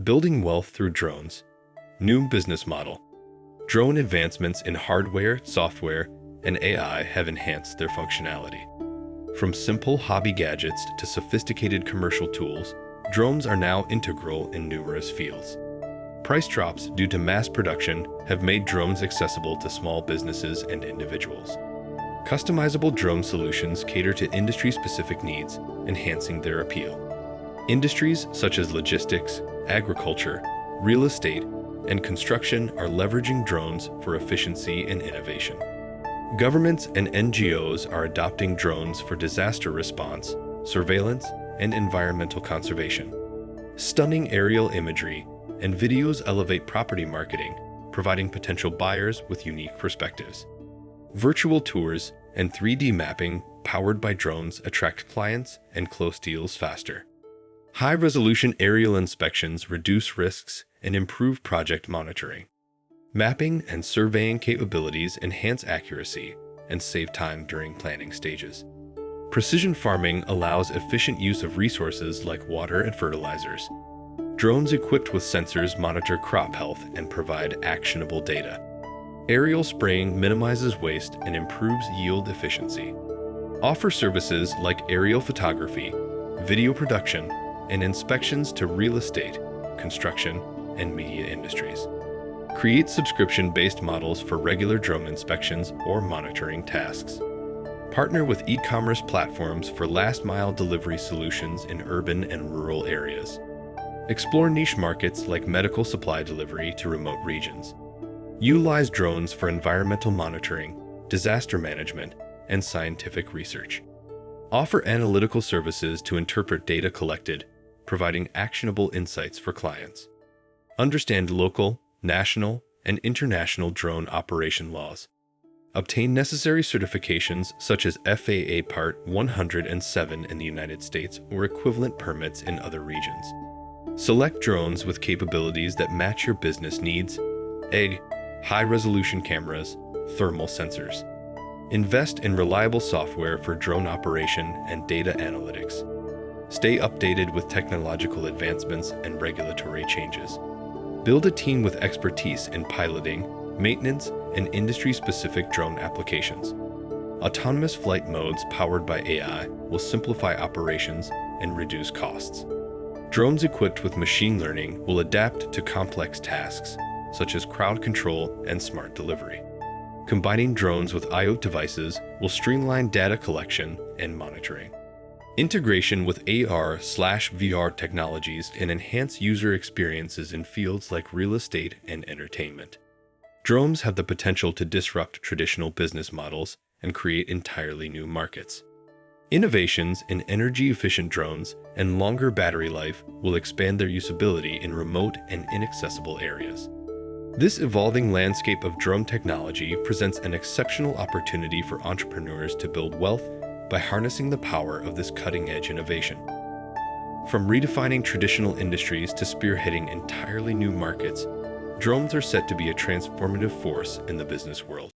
Building wealth through drones. New business model. Drone advancements in hardware, software, and AI have enhanced their functionality. From simple hobby gadgets to sophisticated commercial tools, drones are now integral in numerous fields. Price drops due to mass production have made drones accessible to small businesses and individuals. Customizable drone solutions cater to industry-specific needs, enhancing their appeal. Industries such as logistics, agriculture, real estate, and construction are leveraging drones for efficiency and innovation. Governments and NGOs are adopting drones for disaster response, surveillance, and environmental conservation. Stunning aerial imagery and videos elevate property marketing, providing potential buyers with unique perspectives. Virtual tours and 3D mapping powered by drones attract clients and close deals faster. High-resolution aerial inspections reduce risks and improve project monitoring. Mapping and surveying capabilities enhance accuracy and save time during planning stages. Precision farming allows efficient use of resources like water and fertilizers. Drones equipped with sensors monitor crop health and provide actionable data. Aerial spraying minimizes waste and improves yield efficiency. Offer services like aerial photography, video production, and inspections to real estate, construction, and media industries. Create subscription-based models for regular drone inspections or monitoring tasks. Partner with e-commerce platforms for last-mile delivery solutions in urban and rural areas. Explore niche markets like medical supply delivery to remote regions. Utilize drones for environmental monitoring, disaster management, and scientific research. Offer analytical services to interpret data collected, providing actionable insights for clients. Understand local, national, and international drone operation laws. Obtain necessary certifications such as FAA Part 107 in the United States or equivalent permits in other regions. Select drones with capabilities that match your business needs. A. High-resolution cameras, thermal sensors. Invest in reliable software for drone operation and data analytics. Stay updated with technological advancements and regulatory changes. Build a team with expertise in piloting, maintenance, and industry-specific drone applications. Autonomous flight modes powered by AI will simplify operations and reduce costs. Drones equipped with machine learning will adapt to complex tasks, such as crowd control and smart delivery. Combining drones with IoT devices will streamline data collection and monitoring. Integration with AR/VR technologies can enhance user experiences in fields like real estate and entertainment. Drones have the potential to disrupt traditional business models and create entirely new markets. Innovations in energy-efficient drones and longer battery life will expand their usability in remote and inaccessible areas. This evolving landscape of drone technology presents an exceptional opportunity for entrepreneurs to build wealth by harnessing the power of this cutting-edge innovation. From redefining traditional industries to spearheading entirely new markets, drones are set to be a transformative force in the business world.